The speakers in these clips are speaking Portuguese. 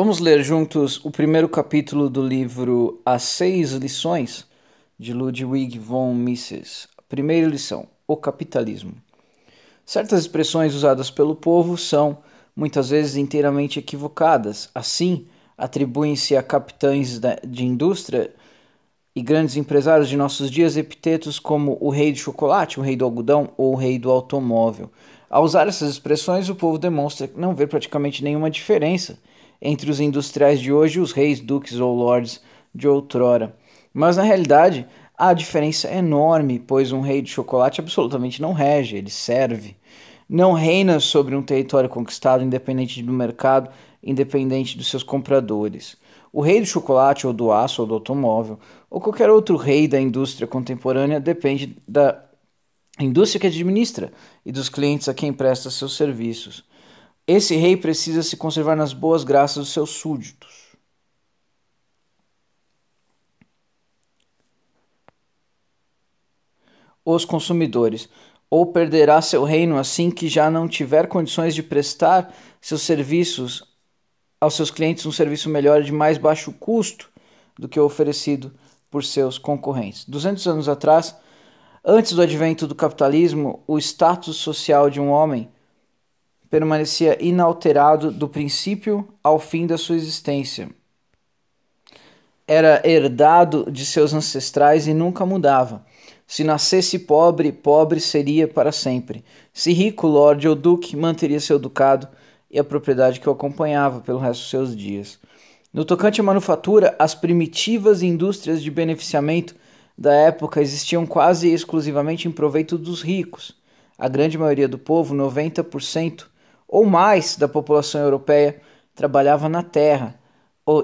Vamos ler juntos o primeiro capítulo do livro As Seis Lições, de Ludwig von Mises. Primeira lição: o capitalismo. Certas expressões usadas pelo povo são, muitas vezes, inteiramente equivocadas. Assim, atribuem-se a capitães de indústria e grandes empresários de nossos dias epitetos como o rei do chocolate, o rei do algodão ou o rei do automóvel. Ao usar essas expressões, o povo demonstra não ver praticamente nenhuma diferença entre os industriais de hoje e os reis, duques ou lords de outrora. Mas na realidade, a diferença é enorme, pois um rei de chocolate absolutamente não rege, ele serve. Não reina sobre um território conquistado, independente do mercado, independente dos seus compradores. O rei do chocolate, ou do aço, ou do automóvel, ou qualquer outro rei da indústria contemporânea depende da indústria que administra e dos clientes a quem presta seus serviços. Esse rei precisa se conservar nas boas graças dos seus súditos. Os consumidores, ou perderá seu reino assim que já não tiver condições de prestar seus serviços aos seus clientes um serviço melhor de mais baixo custo do que o oferecido por seus concorrentes. 200 anos atrás, antes do advento do capitalismo, o status social de um homem permanecia inalterado do princípio ao fim da sua existência. Era herdado de seus ancestrais e nunca mudava. Se nascesse pobre, pobre seria para sempre. Se rico, lorde ou duque, manteria seu ducado e a propriedade que o acompanhava pelo resto dos seus dias. No tocante à manufatura, as primitivas indústrias de beneficiamento da época existiam quase exclusivamente em proveito dos ricos. A grande maioria do povo, 90% ou mais da população europeia, trabalhava na terra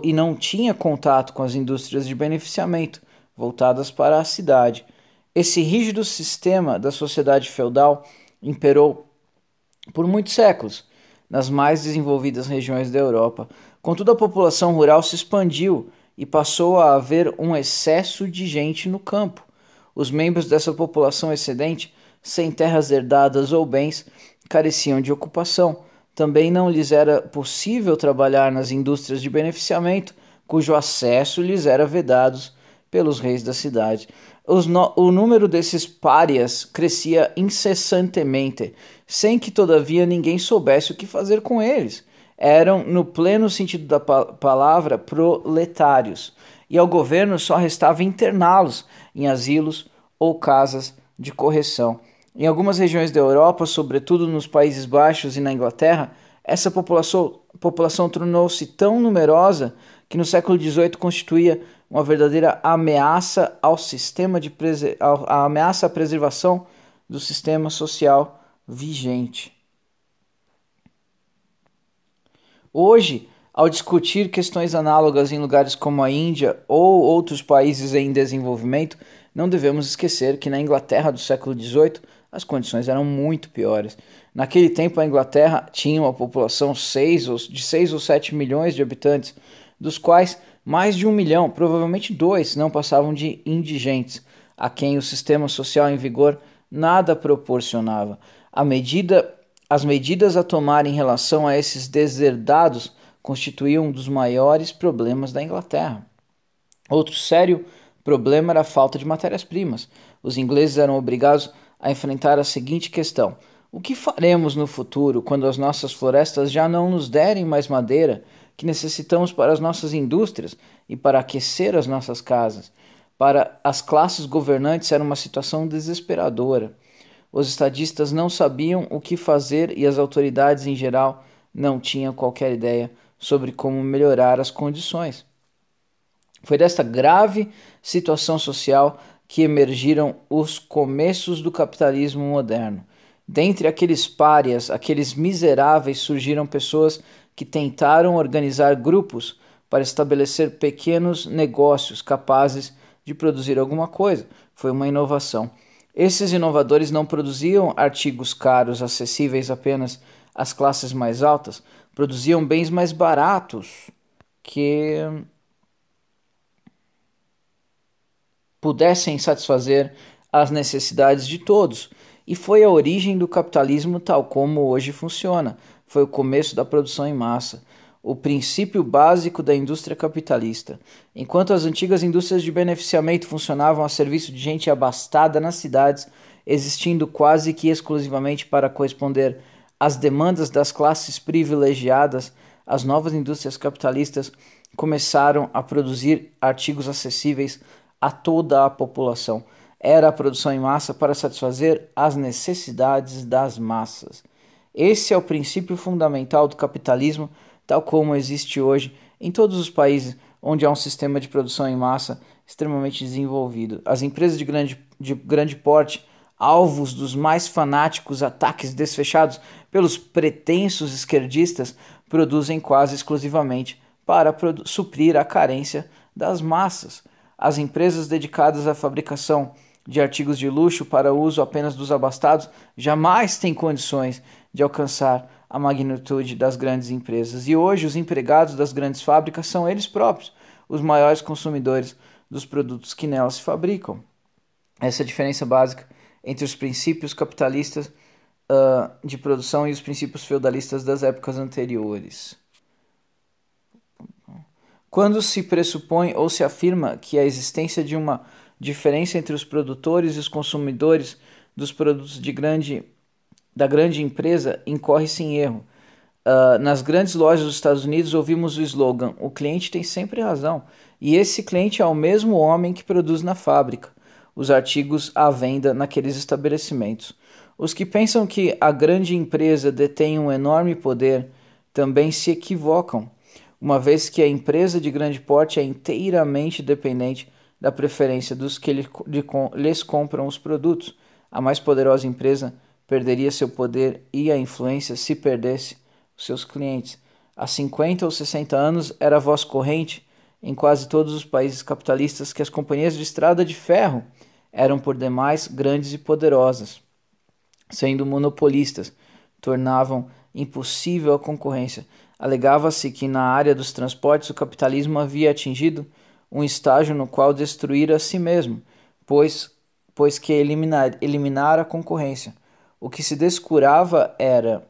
e não tinha contato com as indústrias de beneficiamento voltadas para a cidade. Esse rígido sistema da sociedade feudal imperou por muitos séculos nas mais desenvolvidas regiões da Europa. Contudo, a população rural se expandiu e passou a haver um excesso de gente no campo. Os membros dessa população excedente, sem terras herdadas ou bens, careciam de ocupação. Também não lhes era possível trabalhar nas indústrias de beneficiamento, cujo acesso lhes era vedado pelos reis da cidade. O número desses párias crescia incessantemente, sem que todavia ninguém soubesse o que fazer com eles. Eram, no pleno sentido da palavra, proletários, e ao governo só restava interná-los em asilos ou casas de correção. Em algumas regiões da Europa, sobretudo nos Países Baixos e na Inglaterra, essa população tornou-se tão numerosa que no século XVIII constituía uma verdadeira ameaça ao sistema a ameaça à preservação do sistema social vigente. Hoje, ao discutir questões análogas em lugares como a Índia ou outros países em desenvolvimento, não devemos esquecer que na Inglaterra do século XVIII as condições eram muito piores. Naquele tempo, a Inglaterra tinha uma população de 6 ou 7 milhões de habitantes, dos quais mais de 1 milhão, provavelmente 2, não passavam de indigentes, a quem o sistema social em vigor nada proporcionava. As medidas a tomar em relação a esses deserdados constituíam um dos maiores problemas da Inglaterra. Outro sério problema era a falta de matérias-primas. Os ingleses eram obrigados a enfrentar a seguinte questão: o que faremos no futuro quando as nossas florestas já não nos derem mais madeira que necessitamos para as nossas indústrias e para aquecer as nossas casas? Para as classes governantes era uma situação desesperadora. Os estadistas não sabiam o que fazer e as autoridades em geral não tinham qualquer ideia sobre como melhorar as condições. Foi desta grave situação social que emergiram os começos do capitalismo moderno. Dentre aqueles párias, aqueles miseráveis, surgiram pessoas que tentaram organizar grupos para estabelecer pequenos negócios capazes de produzir alguma coisa. Foi uma inovação. Esses inovadores não produziam artigos caros acessíveis apenas às classes mais altas, produziam bens mais baratos que pudessem satisfazer as necessidades de todos. E foi a origem do capitalismo tal como hoje funciona. Foi o começo da produção em massa. o princípio básico da indústria capitalista. Enquanto as antigas indústrias de beneficiamento funcionavam a serviço de gente abastada nas cidades, existindo quase que exclusivamente para corresponder às demandas das classes privilegiadas, as novas indústrias capitalistas começaram a produzir artigos acessíveis a toda a população. Era a produção em massa para satisfazer as necessidades das massas. Esse é o princípio fundamental do capitalismo, tal como existe hoje em todos os países onde há um sistema de produção em massa extremamente desenvolvido. As empresas de grande porte, alvos dos mais fanáticos ataques desfechados pelos pretensos esquerdistas, produzem quase exclusivamente para suprir a carência das massas. As empresas dedicadas à fabricação de artigos de luxo para uso apenas dos abastados jamais têm condições de alcançar a magnitude das grandes empresas. E hoje os empregados das grandes fábricas são eles próprios os maiores consumidores dos produtos que nelas se fabricam. Essa é a diferença básica entre os princípios capitalistas de produção e os princípios feudalistas das épocas anteriores. Quando se pressupõe ou se afirma que a existência de uma diferença entre os produtores e os consumidores dos produtos da grande empresa, incorre-se em erro. Nas grandes lojas dos Estados Unidos ouvimos o slogan: o cliente tem sempre razão, e esse cliente é o mesmo homem que produz na fábrica os artigos à venda naqueles estabelecimentos. Os que pensam que a grande empresa detém um enorme poder também se equivocam, uma vez que a empresa de grande porte é inteiramente dependente da preferência dos que lhes compram os produtos. A mais poderosa empresa perderia seu poder e a influência se perdesse os seus clientes. Há 50 ou 60 anos era voz corrente em quase todos os países capitalistas que as companhias de estrada de ferro eram por demais grandes e poderosas, sendo monopolistas, tornavam impossível a concorrência. Alegava-se que na área dos transportes o capitalismo havia atingido um estágio no qual destruíra a si mesmo, pois que eliminara a concorrência. O que se descurava era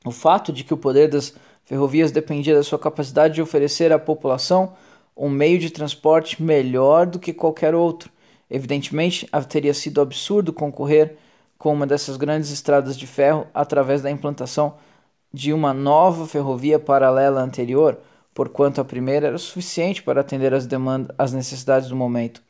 o fato de que o poder das ferrovias dependia da sua capacidade de oferecer à população um meio de transporte melhor do que qualquer outro. Evidentemente, teria sido absurdo concorrer com uma dessas grandes estradas de ferro através da implantação de uma nova ferrovia paralela à anterior, porquanto a primeira era suficiente para atender às necessidades do momento.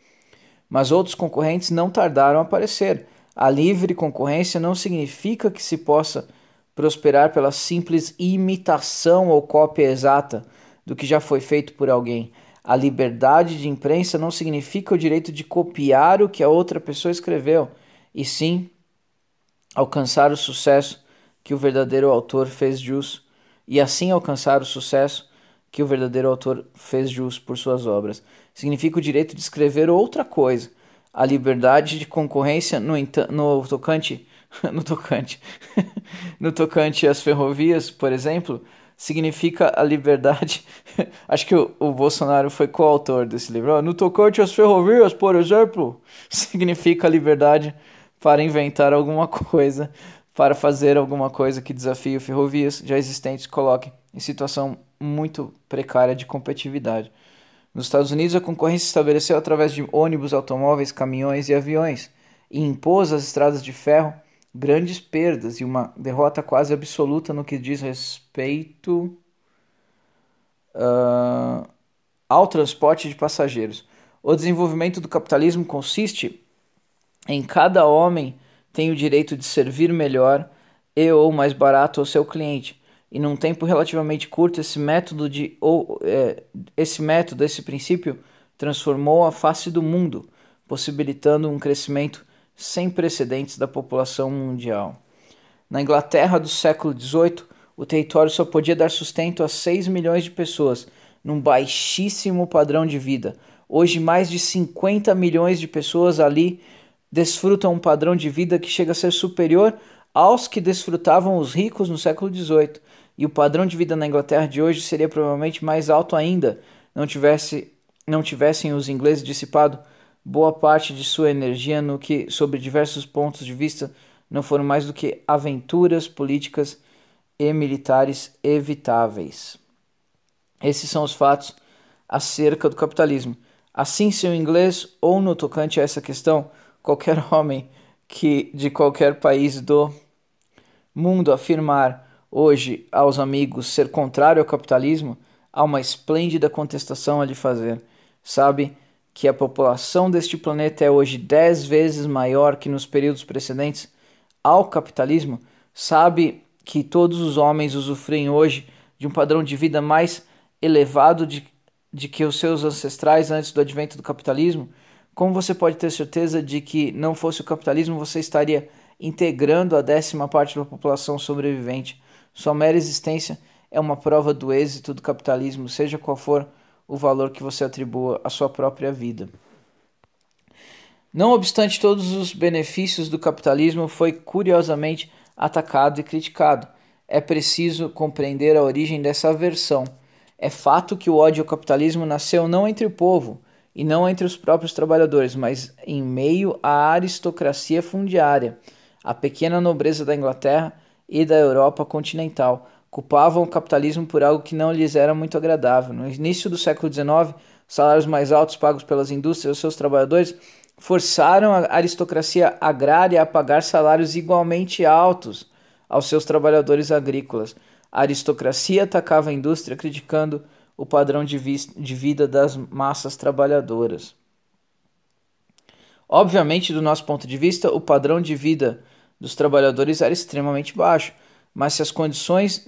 Mas outros concorrentes não tardaram a aparecer. A livre concorrência não significa que se possa prosperar pela simples imitação ou cópia exata do que já foi feito por alguém. A liberdade de imprensa não significa o direito de copiar o que a outra pessoa escreveu, e sim alcançar o sucesso que o verdadeiro autor fez jus, e assim alcançar o sucesso que o verdadeiro autor fez jus por suas obras. Significa o direito de escrever outra coisa. A liberdade de concorrência no tocante no tocante às ferrovias, por exemplo, significa a liberdade. Acho que o Bolsonaro foi coautor desse livro. No tocante às ferrovias, por exemplo, significa a liberdade para inventar alguma coisa, para fazer alguma coisa que desafie ferrovias já existentes e coloque em situação muito precária de competitividade. Nos Estados Unidos, a concorrência se estabeleceu através de ônibus, automóveis, caminhões e aviões, e impôs às estradas de ferro grandes perdas e uma derrota quase absoluta no que diz respeito ao transporte de passageiros. O desenvolvimento do capitalismo consiste em cada homem tem o direito de servir melhor e ou mais barato ao seu cliente. E num tempo relativamente curto, esse princípio transformou a face do mundo, possibilitando um crescimento sem precedentes da população mundial. Na Inglaterra do século XVIII, o território só podia dar sustento a 6 milhões de pessoas, num baixíssimo padrão de vida. Hoje, mais de 50 milhões de pessoas ali desfrutam um padrão de vida que chega a ser superior aos que desfrutavam os ricos no século XVIII. E o padrão de vida na Inglaterra de hoje seria provavelmente mais alto ainda, não tivessem os ingleses dissipado boa parte de sua energia no que, sob diversos pontos de vista, não foram mais do que aventuras políticas e militares evitáveis. Esses são os fatos acerca do capitalismo. Assim, se o inglês ou no tocante a essa questão, qualquer homem que de qualquer país do mundo afirmar hoje aos amigos ser contrário ao capitalismo, há uma esplêndida contestação a lhe fazer. Sabe que a população deste planeta é hoje 10 vezes maior que nos períodos precedentes ao capitalismo? Sabe que todos os homens usufruem hoje de um padrão de vida mais elevado de que os seus ancestrais antes do advento do capitalismo? Como você pode ter certeza de que não fosse o capitalismo, você estaria integrando a 10ª parte da população sobrevivente? Sua mera existência é uma prova do êxito do capitalismo, seja qual for o valor que você atribua à sua própria vida. Não obstante todos os benefícios do capitalismo, foi curiosamente atacado e criticado. É preciso compreender a origem dessa aversão. É fato que o ódio ao capitalismo nasceu não entre o povo e não entre os próprios trabalhadores, mas em meio à aristocracia fundiária. A pequena nobreza da Inglaterra e da Europa continental culpavam o capitalismo por algo que não lhes era muito agradável. No início do século XIX, os salários mais altos pagos pelas indústrias aos seus trabalhadores forçaram a aristocracia agrária a pagar salários igualmente altos aos seus trabalhadores agrícolas. A aristocracia atacava a indústria, criticando o padrão de vida das massas trabalhadoras. Obviamente, do nosso ponto de vista, o padrão de vida dos trabalhadores era extremamente baixo, mas se as condições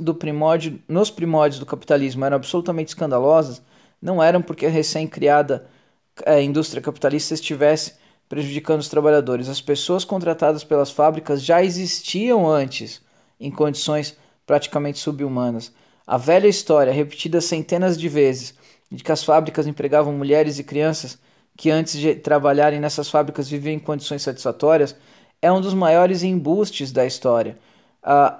nos primórdios do capitalismo eram absolutamente escandalosas, não eram porque a recém-criada indústria capitalista estivesse prejudicando os trabalhadores. As pessoas contratadas pelas fábricas já existiam antes, em condições praticamente subhumanas. A velha história, repetida centenas de vezes, de que as fábricas empregavam mulheres e crianças que antes de trabalharem nessas fábricas viviam em condições satisfatórias, é um dos maiores embustes da história.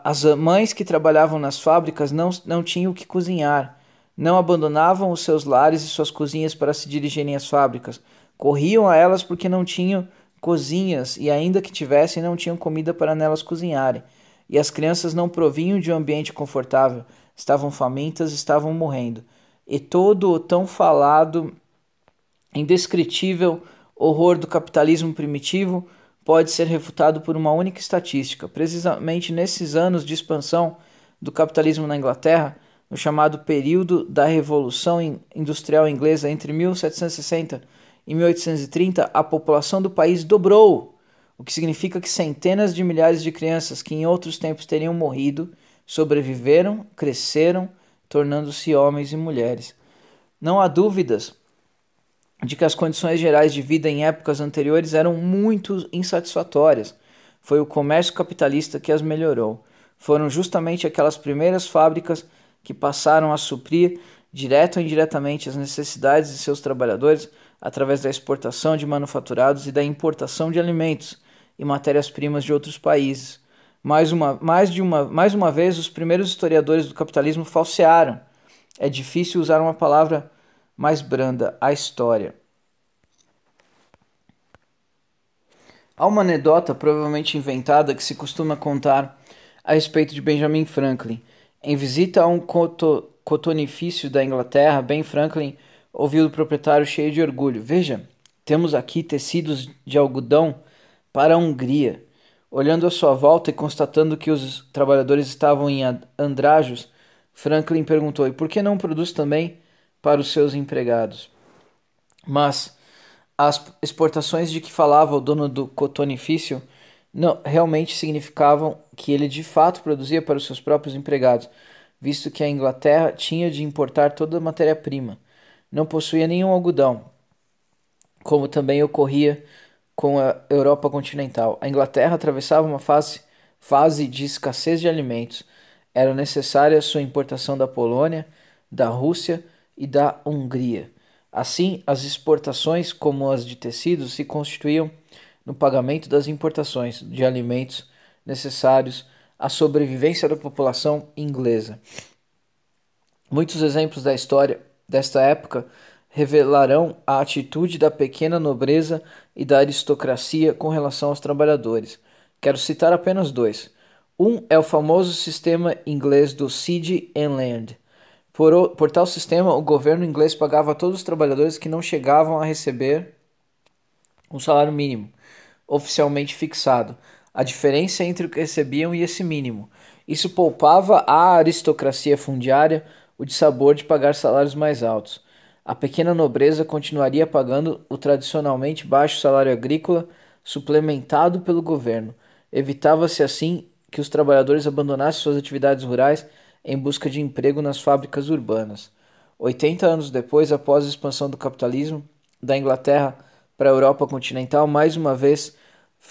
As mães que trabalhavam nas fábricas não tinham o que cozinhar, não abandonavam os seus lares e suas cozinhas para se dirigirem às fábricas. Corriam a elas porque não tinham cozinhas e, ainda que tivessem, não tinham comida para nelas cozinharem. E as crianças não provinham de um ambiente confortável, estavam famintas, estavam morrendo. E todo o tão falado, indescritível horror do capitalismo primitivo pode ser refutado por uma única estatística. Precisamente nesses anos de expansão do capitalismo na Inglaterra, no chamado período da Revolução Industrial Inglesa entre 1760 e 1830, a população do país dobrou, o que significa que centenas de milhares de crianças que em outros tempos teriam morrido sobreviveram, cresceram, tornando-se homens e mulheres. Não há dúvidas de que as condições gerais de vida em épocas anteriores eram muito insatisfatórias. Foi o comércio capitalista que as melhorou. Foram justamente aquelas primeiras fábricas que passaram a suprir, direto ou indiretamente, as necessidades de seus trabalhadores através da exportação de manufaturados e da importação de alimentos e matérias-primas de outros países. Mais uma vez, os primeiros historiadores do capitalismo falsearam. É difícil usar uma palavra mais branda, a história. Há uma anedota provavelmente inventada que se costuma contar a respeito de Benjamin Franklin. Em visita a um cotonifício da Inglaterra, Ben Franklin ouviu do proprietário cheio de orgulho: "Veja, temos aqui tecidos de algodão para a Hungria." Olhando à sua volta e constatando que os trabalhadores estavam em andrajos, Franklin perguntou: "E por que não produz também para os seus empregados?" Mas as exportações de que falava o dono do cotonifício não realmente significavam que ele de fato produzia para os seus próprios empregados, visto que a Inglaterra tinha de importar toda a matéria-prima. Não possuía nenhum algodão, como também ocorria com a Europa continental. A Inglaterra atravessava uma fase de escassez de alimentos. Era necessária sua importação da Polônia, da Rússia e da Hungria. Assim, as exportações, como as de tecidos, se constituíam no pagamento das importações de alimentos necessários à sobrevivência da população inglesa. Muitos exemplos da história desta época revelarão a atitude da pequena nobreza e da aristocracia com relação aos trabalhadores. Quero citar apenas dois. Um é o famoso sistema inglês do Siege and Land, Por tal sistema, o governo inglês pagava a todos os trabalhadores que não chegavam a receber um salário mínimo, oficialmente fixado, a diferença entre o que recebiam e esse mínimo. Isso poupava à aristocracia fundiária o dissabor de pagar salários mais altos. A pequena nobreza continuaria pagando o tradicionalmente baixo salário agrícola, suplementado pelo governo. Evitava-se assim que os trabalhadores abandonassem suas atividades rurais em busca de emprego nas fábricas urbanas. 80 anos depois, após a expansão do capitalismo da Inglaterra para a Europa continental, mais uma vez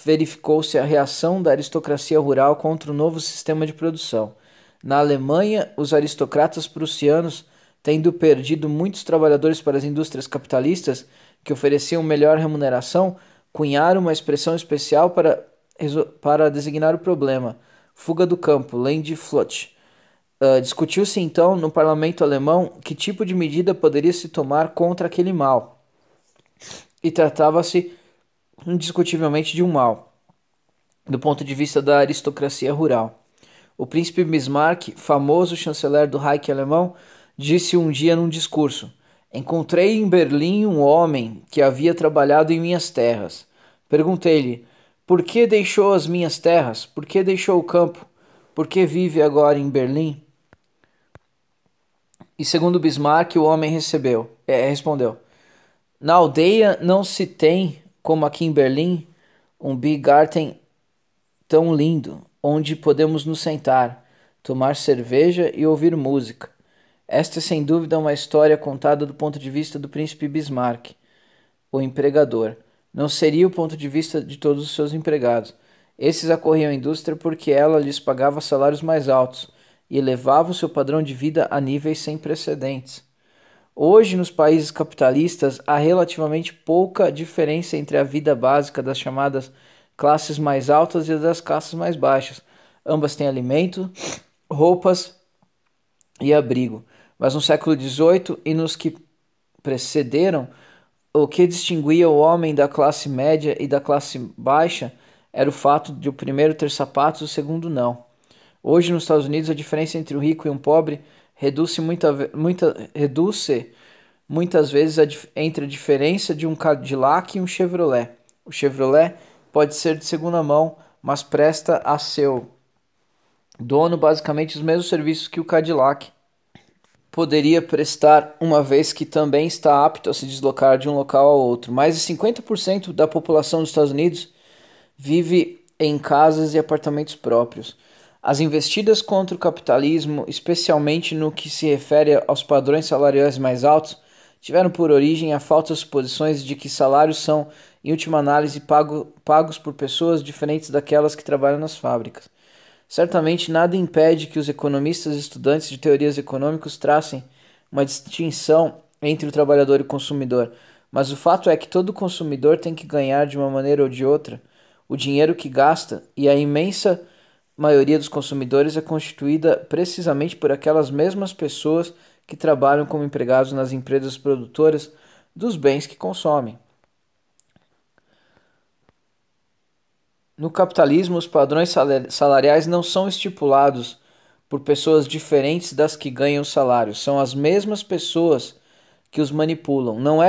verificou-se a reação da aristocracia rural contra o novo sistema de produção. Na Alemanha, os aristocratas prussianos, tendo perdido muitos trabalhadores para as indústrias capitalistas, que ofereciam melhor remuneração, cunharam uma expressão especial para designar o problema: fuga do campo, Landflucht. Discutiu-se então no parlamento alemão que tipo de medida poderia se tomar contra aquele mal, e tratava-se indiscutivelmente de um mal, do ponto de vista da aristocracia rural. O príncipe Bismarck, famoso chanceler do Reich alemão, disse um dia num discurso: Encontrei em Berlim um homem que havia trabalhado em minhas terras. Perguntei-lhe: Por que deixou as minhas terras? Por que deixou o campo? Por que vive agora em Berlim? E segundo Bismarck, o homem respondeu: Na aldeia não se tem, como aqui em Berlim, um Biergarten tão lindo, onde podemos nos sentar, tomar cerveja e ouvir música. Esta é sem dúvida uma história contada do ponto de vista do príncipe Bismarck, o empregador. Não seria o ponto de vista de todos os seus empregados. Esses acorriam à indústria porque ela lhes pagava salários mais altos e elevava o seu padrão de vida a níveis sem precedentes. Hoje, nos países capitalistas, há relativamente pouca diferença entre a vida básica das chamadas classes mais altas e das classes mais baixas. Ambas têm alimento, roupas e abrigo. Mas no século XVIII e nos que precederam, o que distinguia o homem da classe média e da classe baixa era o fato de o primeiro ter sapatos e o segundo não. Hoje, nos Estados Unidos, a diferença entre um rico e um pobre reduz-se muitas vezes entre a diferença de um Cadillac e um Chevrolet. O Chevrolet pode ser de segunda mão, mas presta a seu dono basicamente os mesmos serviços que o Cadillac poderia prestar, uma vez que também está apto a se deslocar de um local ao outro. Mais de 50% da população dos Estados Unidos vive em casas e apartamentos próprios. As investidas contra o capitalismo, especialmente no que se refere aos padrões salariais mais altos, tiveram por origem a falsas suposições de que salários são, em última análise, pagos por pessoas diferentes daquelas que trabalham nas fábricas. Certamente nada impede que os economistas e estudantes de teorias econômicas tracem uma distinção entre o trabalhador e o consumidor, mas o fato é que todo consumidor tem que ganhar de uma maneira ou de outra o dinheiro que gasta, e a imensa maioria dos consumidores é constituída precisamente por aquelas mesmas pessoas que trabalham como empregados nas empresas produtoras dos bens que consomem. No capitalismo, os padrões salariais não são estipulados por pessoas diferentes das que ganham salários. São as mesmas pessoas que os manipulam. Não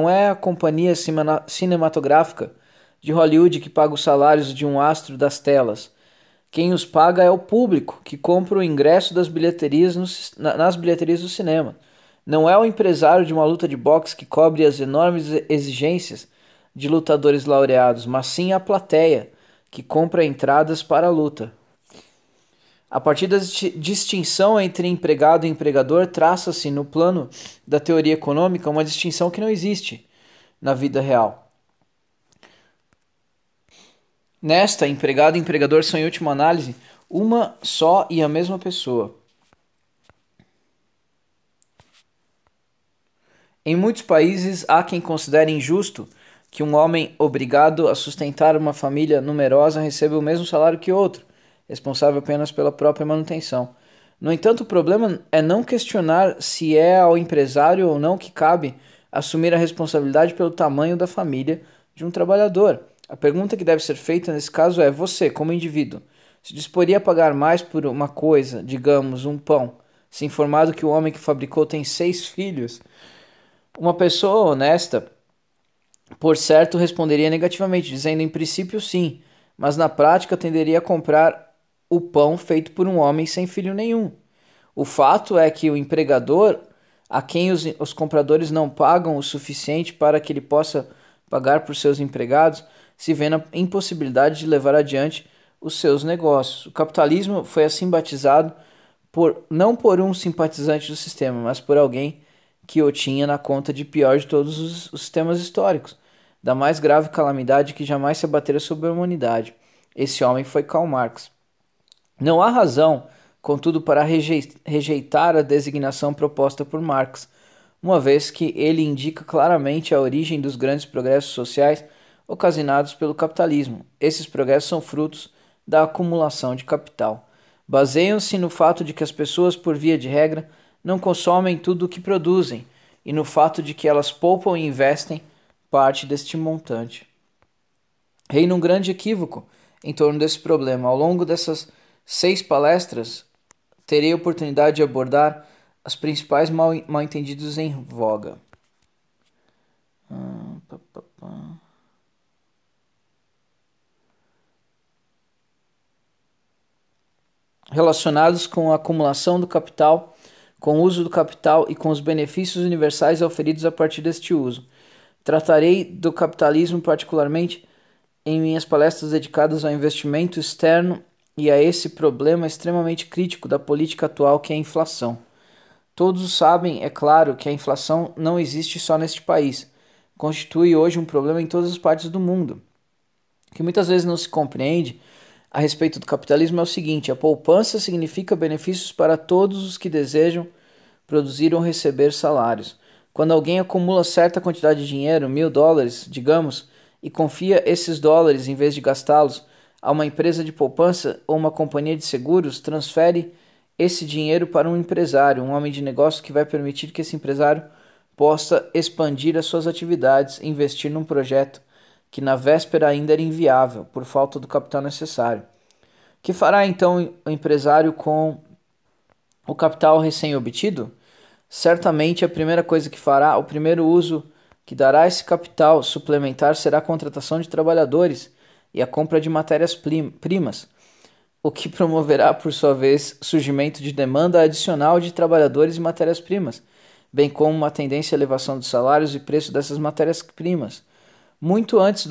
é a companhia cinematográfica de Hollywood que paga os salários de um astro das telas. Quem os paga é o público, que compra o ingresso das bilheterias nas bilheterias do cinema. Não é o empresário de uma luta de boxe que cobre as enormes exigências de lutadores laureados, mas sim a plateia, que compra entradas para a luta. A partir da distinção entre empregado e empregador, traça-se no plano da teoria econômica uma distinção que não existe na vida real. Nesta, empregado e empregador são, em última análise, uma só e a mesma pessoa. Em muitos países, há quem considere injusto que um homem obrigado a sustentar uma família numerosa receba o mesmo salário que outro, responsável apenas pela própria manutenção. No entanto, o problema é não questionar se é ao empresário ou não que cabe assumir a responsabilidade pelo tamanho da família de um trabalhador. A pergunta que deve ser feita nesse caso é: você, como indivíduo, se disporia a pagar mais por uma coisa, digamos, um pão, se informado que o homem que fabricou tem 6 filhos, uma pessoa honesta, por certo, responderia negativamente, dizendo em princípio sim, mas na prática tenderia a comprar o pão feito por um homem sem filho nenhum. O fato é que o empregador, a quem os compradores não pagam o suficiente para que ele possa pagar por seus empregados, se vê na impossibilidade de levar adiante os seus negócios. O capitalismo foi assim batizado não por um simpatizante do sistema, mas por alguém que o tinha na conta de pior de todos os sistemas históricos, da mais grave calamidade que jamais se abatera sobre a humanidade. Esse homem foi Karl Marx. Não há razão, contudo, para rejeitar a designação proposta por Marx, uma vez que ele indica claramente a origem dos grandes progressos sociais ocasionados pelo capitalismo. Esses progressos são frutos da acumulação de capital. Baseiam-se no fato de que as pessoas, por via de regra, não consomem tudo o que produzem, e no fato de que elas poupam e investem parte deste montante. Reina um grande equívoco em torno desse problema. Ao longo dessas 6 palestras, terei a oportunidade de abordar os principais mal-entendidos em voga. Relacionados com a acumulação do capital, com o uso do capital e com os benefícios universais oferidos a partir deste uso. Tratarei do capitalismo particularmente em minhas palestras dedicadas ao investimento externo e a esse problema extremamente crítico da política atual, que é a inflação. Todos sabem, é claro, que a inflação não existe só neste país. Constitui hoje um problema em todas as partes do mundo. O que muitas vezes não se compreende a respeito do capitalismo é o seguinte: a poupança significa benefícios para todos os que desejam produzir ou receber salários. Quando alguém acumula certa quantidade de dinheiro, $1.000, digamos, e confia esses dólares, em vez de gastá-los, a uma empresa de poupança ou uma companhia de seguros, transfere esse dinheiro para um empresário, um homem de negócio que vai permitir que esse empresário possa expandir as suas atividades e investir num projeto que na véspera ainda era inviável, por falta do capital necessário. O que fará então o empresário com o capital recém-obtido? Certamente a primeira coisa que fará, o primeiro uso que dará a esse capital suplementar será a contratação de trabalhadores e a compra de matérias-primas, o que promoverá, por sua vez, surgimento de demanda adicional de trabalhadores e matérias-primas, bem como uma tendência à elevação dos salários e preço dessas matérias-primas. Muito antes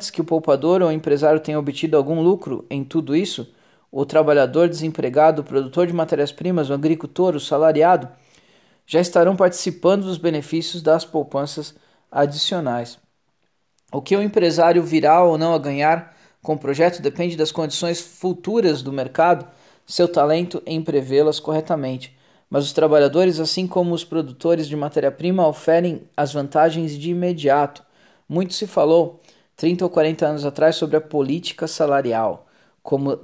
que o poupador ou o empresário tenha obtido algum lucro em tudo isso, o trabalhador desempregado, o produtor de matérias-primas, o agricultor, o salariado, já estarão participando dos benefícios das poupanças adicionais. O que o empresário virá ou não a ganhar com o projeto depende das condições futuras do mercado, seu talento em prevê-las corretamente. Mas os trabalhadores, assim como os produtores de matéria-prima, oferem as vantagens de imediato. Muito se falou, 30 ou 40 anos atrás, sobre a política salarial, como a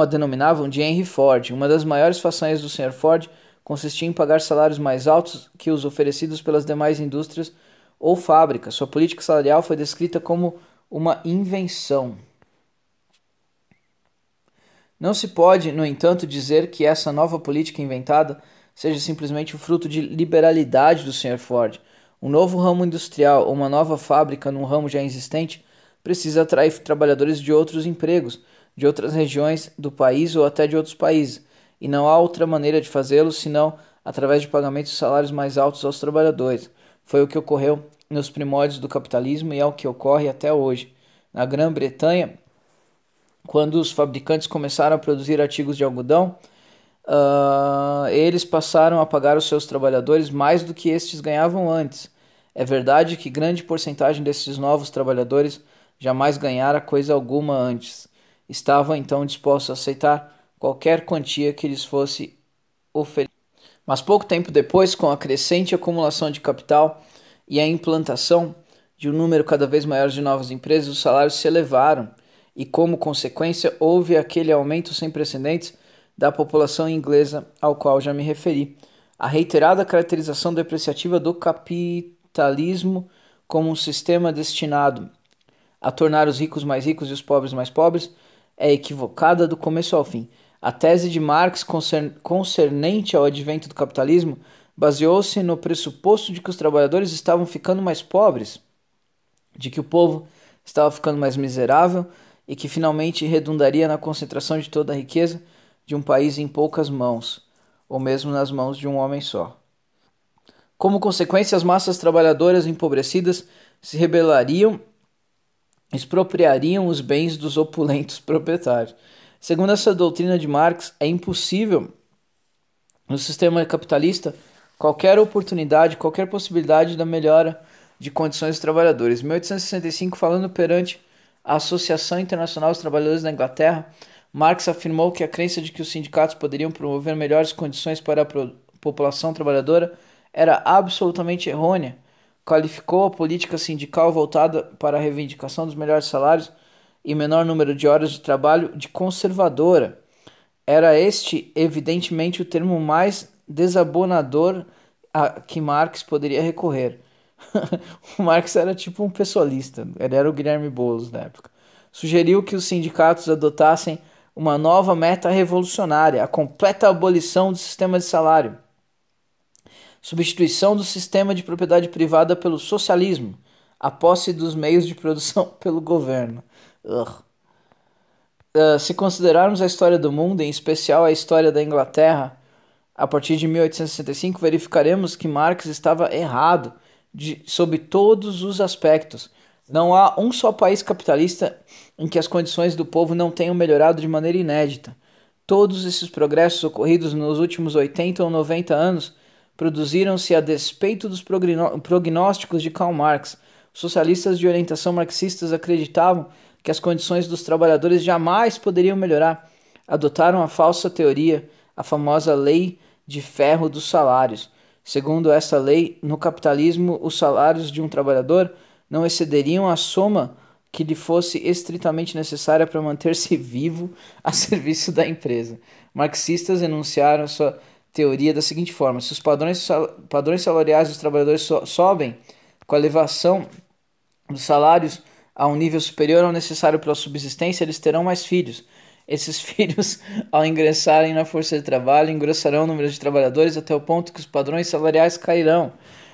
denominavam de Henry Ford. Uma das maiores façanhas do Sr. Ford consistia em pagar salários mais altos que os oferecidos pelas demais indústrias ou fábricas. Sua política salarial foi descrita como uma invenção. Não se pode, no entanto, dizer que essa nova política inventada seja simplesmente o fruto de liberalidade do Sr. Ford. Um novo ramo industrial ou uma nova fábrica num ramo já existente precisa atrair trabalhadores de outros empregos, de outras regiões do país ou até de outros países, e não há outra maneira de fazê-lo senão através de pagamento de salários mais altos aos trabalhadores. Foi o que ocorreu nos primórdios do capitalismo e é o que ocorre até hoje. Na Grã-Bretanha, quando os fabricantes começaram a produzir artigos de algodão, eles passaram a pagar os seus trabalhadores mais do que estes ganhavam antes. É verdade que grande porcentagem desses novos trabalhadores jamais ganhara coisa alguma antes. Estavam então dispostos a aceitar qualquer quantia que lhes fosse oferecida. Mas pouco tempo depois, com a crescente acumulação de capital e a implantação de um número cada vez maior de novas empresas, os salários se elevaram e, como consequência, houve aquele aumento sem precedentes da população inglesa ao qual já me referi. A reiterada caracterização depreciativa do capitalismo como um sistema destinado a tornar os ricos mais ricos e os pobres mais pobres é equivocada do começo ao fim. A tese de Marx concernente ao advento do capitalismo baseou-se no pressuposto de que os trabalhadores estavam ficando mais pobres, de que o povo estava ficando mais miserável e que finalmente redundaria na concentração de toda a riqueza de um país em poucas mãos, ou mesmo nas mãos de um homem só. Como consequência, as massas trabalhadoras empobrecidas se rebelariam, expropriariam os bens dos opulentos proprietários. Segundo essa doutrina de Marx, é impossível no sistema capitalista qualquer oportunidade, qualquer possibilidade da melhora de condições dos trabalhadores. Em 1865, falando perante a Associação Internacional dos Trabalhadores da Inglaterra, Marx afirmou que a crença de que os sindicatos poderiam promover melhores condições para a população trabalhadora era absolutamente errônea. Qualificou a política sindical voltada para a reivindicação dos melhores salários e menor número de horas de trabalho de conservadora. Era este, evidentemente, o termo mais desabonador a que Marx poderia recorrer. O Marx era tipo um pessoalista, ele era o Guilherme Boulos na época. Sugeriu que os sindicatos adotassem uma nova meta revolucionária, a completa abolição do sistema de salário, substituição do sistema de propriedade privada pelo socialismo, a posse dos meios de produção pelo governo. Se considerarmos a história do mundo, em especial a história da Inglaterra, a partir de 1865, verificaremos que Marx estava errado sob todos os aspectos. Não há um só país capitalista em que as condições do povo não tenham melhorado de maneira inédita. Todos esses progressos ocorridos nos últimos 80 ou 90 anos produziram-se a despeito dos prognósticos de Karl Marx. Os socialistas de orientação marxistas acreditavam que as condições dos trabalhadores jamais poderiam melhorar. Adotaram a falsa teoria, a famosa lei de ferro dos salários. Segundo essa lei, no capitalismo, os salários de um trabalhador não excederiam a soma que lhe fosse estritamente necessária para manter-se vivo a serviço da empresa. Marxistas enunciaram sua teoria da seguinte forma: se os padrões salariais dos trabalhadores sobem com a elevação dos salários a um nível superior ao necessário para a subsistência, eles terão mais filhos. Esses filhos, ao ingressarem na força de trabalho, engrossarão o número de trabalhadores até o ponto que os padrões salariais cairão,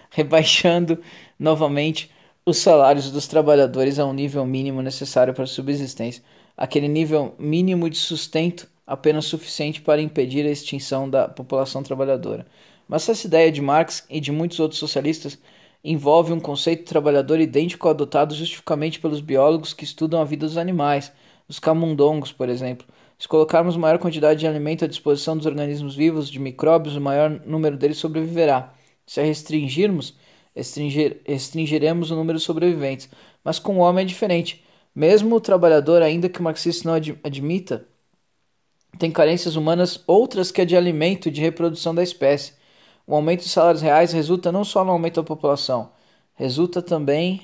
rebaixando novamente os salários dos trabalhadores a um nível mínimo necessário para a subsistência, aquele nível mínimo de sustento apenas suficiente para impedir a extinção da população trabalhadora. Mas essa ideia de Marx e de muitos outros socialistas envolve um conceito de trabalhador idêntico ao adotado justificamente pelos biólogos que estudam a vida dos animais, os camundongos, por exemplo. Se colocarmos maior quantidade de alimento à disposição dos organismos vivos, de micróbios, o maior número deles sobreviverá. Se a restringirmos, restringiremos o número de sobreviventes. Mas com o homem é diferente. Mesmo o trabalhador, ainda que o marxista não admita, tem carências humanas outras que a de alimento e de reprodução da espécie. O aumento dos salários reais resulta não só no aumento da população, resulta também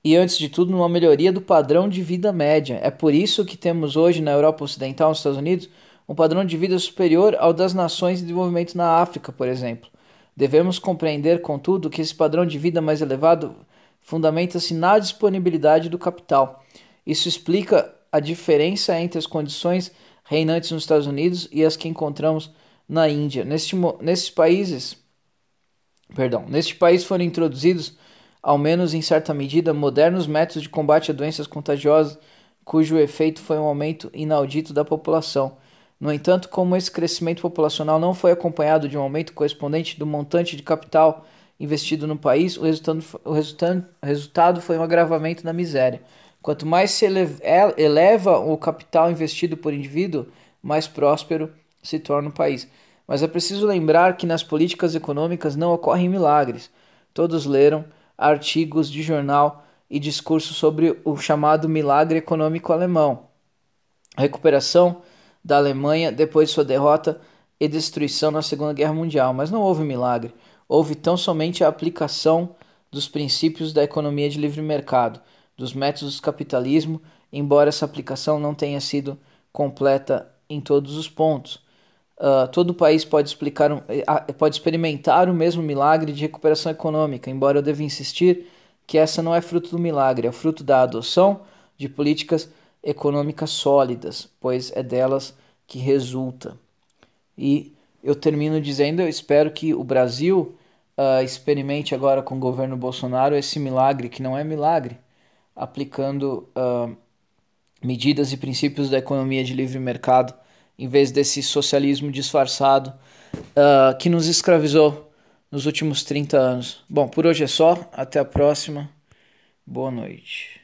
e, antes de tudo, numa melhoria do padrão de vida média. É por isso que temos hoje na Europa Ocidental, nos Estados Unidos, um padrão de vida superior ao das nações em desenvolvimento na África, por exemplo. Devemos compreender, contudo, que esse padrão de vida mais elevado fundamenta-se na disponibilidade do capital. Isso explica a diferença entre as condições reinantes nos Estados Unidos e as que encontramos na Índia. Neste país foram introduzidos, ao menos em certa medida, modernos métodos de combate a doenças contagiosas, cujo efeito foi um aumento inaudito da população. No entanto, como esse crescimento populacional não foi acompanhado de um aumento correspondente do montante de capital investido no país, o resultado foi um agravamento da miséria. Quanto mais se eleva o capital investido por indivíduo, mais próspero se torna o país. Mas é preciso lembrar que nas políticas econômicas não ocorrem milagres. Todos leram artigos de jornal e discursos sobre o chamado milagre econômico alemão, a recuperação da Alemanha depois de sua derrota e destruição na Segunda Guerra Mundial. Mas não houve milagre, houve tão somente a aplicação dos princípios da economia de livre mercado, dos métodos do capitalismo, embora essa aplicação não tenha sido completa em todos os pontos. Todo país pode experimentar o mesmo milagre de recuperação econômica, embora eu deva insistir que essa não é fruto do milagre, é fruto da adoção de políticas econômicas sólidas, pois é delas que resulta. E eu termino dizendo, eu espero que o Brasil experimente agora com o governo Bolsonaro esse milagre, que não é milagre, aplicando medidas e princípios da economia de livre mercado, em vez desse socialismo disfarçado que nos escravizou nos últimos 30 anos. Bom, por hoje é só. Até a próxima. Boa noite.